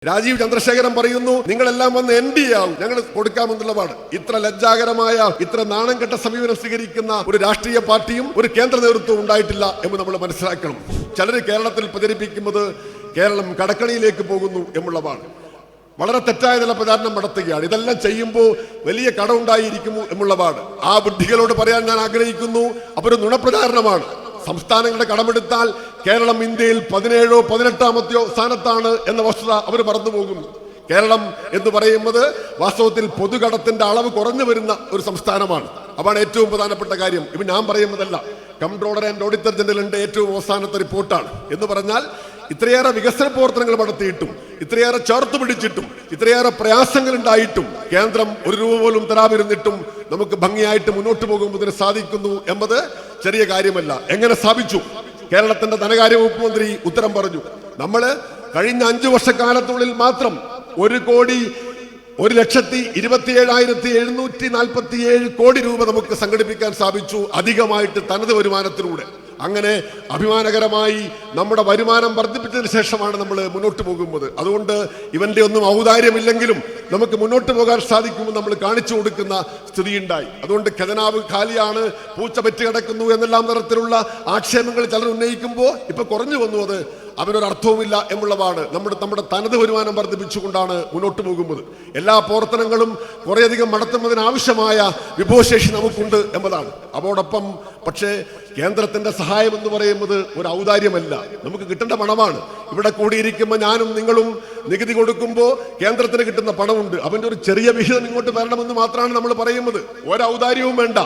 രാജീവ് ചന്ദ്രശേഖരൻ പറയുന്നു നിങ്ങളെല്ലാം വന്ന് NDA ആവും, ഞങ്ങൾ കൊടുക്കാമെന്നുള്ളതാണ്. ഇത്ര ലജ്ജാകരമായ, ഇത്ര നാണം കെട്ട സമീപനം സ്വീകരിക്കുന്ന ഒരു രാഷ്ട്രീയ പാർട്ടിയും ഒരു കേന്ദ്ര നേതൃത്വവും ഉണ്ടായിട്ടില്ല എന്ന് നമ്മൾ മനസ്സിലാക്കണം. ചിലർ കേരളത്തിൽ പ്രചരിപ്പിക്കുന്നത് കേരളം കടക്കണിയിലേക്ക് പോകുന്നു എന്നുള്ളതാണ്. വളരെ തെറ്റായ ചില പ്രചാരണം നടത്തുകയാണ്. ഇതെല്ലാം ചെയ്യുമ്പോൾ വലിയ കടമുണ്ടായിരിക്കുമോ എന്നുള്ളതാണ്. ആ ബുദ്ധികളോട് പറയാൻ ഞാൻ ആഗ്രഹിക്കുന്നു, അതൊരു നുണപ്രചാരണമാണ്. സംസ്ഥാനങ്ങളുടെ കടമെടുത്താൽ കേരളം ഇന്ത്യയിൽ 17ഓ 18ാമത്തെയോ സ്ഥാനത്താണ് എന്ന വസ്തുത അവർ മറന്നുപോകുന്നു. കേരളം എന്ന് പറയുന്നത് വാസ്തവത്തിൽ പൊതുകടത്തിന്റെ അളവ് കുറഞ്ഞു വരുന്ന ഒരു സംസ്ഥാനമാണ്. അതാണ് ഏറ്റവും പ്രധാനപ്പെട്ട കാര്യം. ഇവ ഞാൻ പറയുന്നതല്ല, കംട്രോളർ ആൻഡ് ഓഡിറ്റർ ജനറലിന്റെ ഏറ്റവും അവസാനത്തെ റിപ്പോർട്ടാണ്. എന്ന് പറഞ്ഞാൽ ഇത്രയേറെ വികസന പ്രവർത്തനങ്ങൾ നടത്തിയിട്ടും, ഇത്രയേറെ ചേർത്ത് പിടിച്ചിട്ടും, ഇത്രയേറെ പ്രയാസങ്ങൾ ഉണ്ടായിട്ടും കേന്ദ്രം ഒരു രൂപ പോലും തരാതിരുന്നിട്ടും നമുക്ക് ഭംഗിയായിട്ട് മുന്നോട്ട് പോകുന്നതിന് സാധിക്കുന്നു എന്നത് ചെറിയ കാര്യമല്ല. എങ്ങനെ സ്ഥാപിച്ചു? കേരളത്തിന്റെ ധനകാര്യ വകുപ്പ് മന്ത്രി ഉത്തരം പറഞ്ഞു. നമ്മള് കഴിഞ്ഞ 5 വർഷക്കാലത്തുള്ളിൽ മാത്രം 1,27,747 കോടി രൂപ നമുക്ക് സംഘടിപ്പിക്കാൻ സാധിച്ചു, അധികമായിട്ട് തനത് വരുമാനത്തിലൂടെ. അങ്ങനെ അഭിമാനകരമായി നമ്മുടെ വരുമാനം വർദ്ധിപ്പിച്ചതിന് ശേഷമാണ് നമ്മൾ മുന്നോട്ട് പോകുന്നത്. അതുകൊണ്ട് ഇവന്റെ ഒന്നും ഔദാര്യമില്ലെങ്കിലും നമുക്ക് മുന്നോട്ട് പോകാൻ സാധിക്കുമെന്ന് നമ്മൾ കാണിച്ചു കൊടുക്കുന്ന സ്ഥിതിയുണ്ടായി. അതുകൊണ്ട് ഖജനാവ് ഖാലിയാണ്, പൂച്ച പെറ്റ് കിടക്കുന്നു എന്നെല്ലാം തരത്തിലുള്ള ആക്ഷേപങ്ങൾ ചിലർ ഉന്നയിക്കുമ്പോൾ ഇപ്പൊ കുറഞ്ഞു വന്നു. അത് അവനൊരർത്ഥവുമില്ല എന്നുള്ളതാണ്. നമ്മുടെ തനത് വരുമാനം വർദ്ധിപ്പിച്ചുകൊണ്ടാണ് മുന്നോട്ട് പോകുന്നത്. എല്ലാ പ്രവർത്തനങ്ങളും കുറേയധികം നടത്തുന്നതിനാവശ്യമായ വിഭവശേഷി നമുക്കുണ്ട് എന്നതാണ്. അതോടൊപ്പം പക്ഷേ കേന്ദ്രത്തിന്റെ സഹായം എന്ന് പറയുന്നത് ഒരു ഔദാര്യമല്ല, നമുക്ക് കിട്ടേണ്ട പണമാണ്. ഇവിടെ കൂടിയിരിക്കുമ്പോൾ ഞാനും നിങ്ങളും നികുതി കൊടുക്കുമ്പോൾ കേന്ദ്രത്തിന് കിട്ടുന്ന പണമുണ്ട്. അവന്റെ ഒരു ചെറിയ വിഹിതം ഇങ്ങോട്ട് വരണമെന്ന് മാത്രമാണ് നമ്മൾ പറയുന്നത്. ഒരു ഔദാര്യവും വേണ്ട.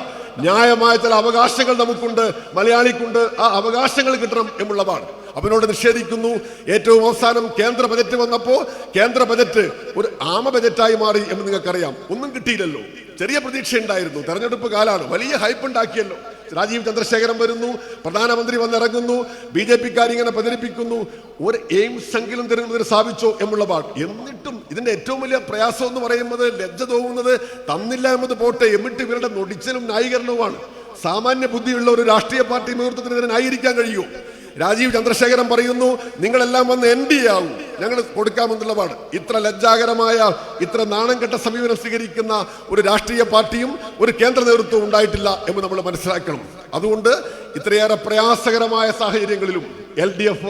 ന്യായമായ ചില അവകാശങ്ങൾ നമുക്കുണ്ട്, മലയാളിക്കുണ്ട്. ആ അവകാശങ്ങൾ കിട്ടണം എന്നുള്ളതാണ്. അവനോട് നിഷേധിക്കുന്നു. ഏറ്റവും അവസാനം കേന്ദ്ര ബജറ്റ് വന്നപ്പോ കേന്ദ്ര ബജറ്റ് ഒരു ആമ ബജറ്റായി മാറി എന്ന് നിങ്ങൾക്കറിയാം. ഒന്നും കിട്ടിയില്ലല്ലോ. ചെറിയ പ്രതീക്ഷ ഉണ്ടായിരുന്നു. തെരഞ്ഞെടുപ്പ് കാലാണ്, വലിയ ഹൈപ്പ് ഉണ്ടാക്കിയല്ലോ. രാജീവ് ചന്ദ്രശേഖരൻ വരുന്നു, പ്രധാനമന്ത്രി വന്നിറങ്ങുന്നു, BJP-ക്കാർ ഇങ്ങനെ പ്രചരിപ്പിക്കുന്നു. ഒരു എയിംസ് എങ്കിലും തരുന്നതിന് സാധിച്ചോ എന്നുള്ളതാണ്. എന്നിട്ടും ഇതിന്റെ ഏറ്റവും വലിയ പ്രയാസം എന്ന് പറയുന്നത്, ലജ്ജ തോന്നുന്നത്, തന്നില്ല എന്നത് പോട്ടെ, എന്നിട്ട് ഇവരുടെ നൊടിച്ചലും ന്യായീകരണവുമാണ്. സാമാന്യ ബുദ്ധിയുള്ള ഒരു രാഷ്ട്രീയ പാർട്ടി നേതൃത്വത്തിന് ഇതിനെ ന്യായീകരിക്കാൻ കഴിയുമോ? രാജീവ് ചന്ദ്രശേഖരൻ പറയുന്നു നിങ്ങളെല്ലാം വന്ന് NDA ആവും, ഞങ്ങൾ കൊടുക്കാമെന്നുള്ളതാണ്. ഇത്ര ലജ്ജാകരമായ, ഇത്ര നാണം കെട്ട സമീപനം സ്വീകരിക്കുന്ന ഒരു രാഷ്ട്രീയ പാർട്ടിയും ഒരു കേന്ദ്ര നേതൃത്വവും ഉണ്ടായിട്ടില്ല എന്ന് നമ്മൾ മനസ്സിലാക്കണം. അതുകൊണ്ട് ഇത്രയേറെ പ്രയാസകരമായ സാഹചര്യങ്ങളിലും LDF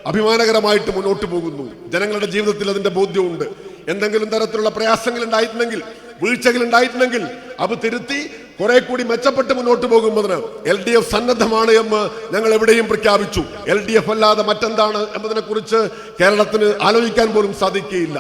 അഭിമാനകരമായിട്ട് മുന്നോട്ട് പോകുന്നു. ജനങ്ങളുടെ ജീവിതത്തിൽ അതിന്റെ ബോധ്യമുണ്ട്. എന്തെങ്കിലും തരത്തിലുള്ള പ്രയാസങ്ങൾ ഉണ്ടായിട്ടുണ്ടെങ്കിൽ, വീഴ്ചകൾ ഉണ്ടായിട്ടുണ്ടെങ്കിൽ അത് തിരുത്തി കുറെ കൂടി മെച്ചപ്പെട്ട് മുന്നോട്ട് പോകുന്നതിന് LDF സന്നദ്ധമാണ് എന്ന് ഞങ്ങൾ എവിടെയും പ്രഖ്യാപിച്ചു. LDF അല്ലാതെ മറ്റെന്താണ് എന്നതിനെ കുറിച്ച് കേരളത്തിന് ആലോചിക്കാൻ പോലും സാധിക്കുകയില്ല.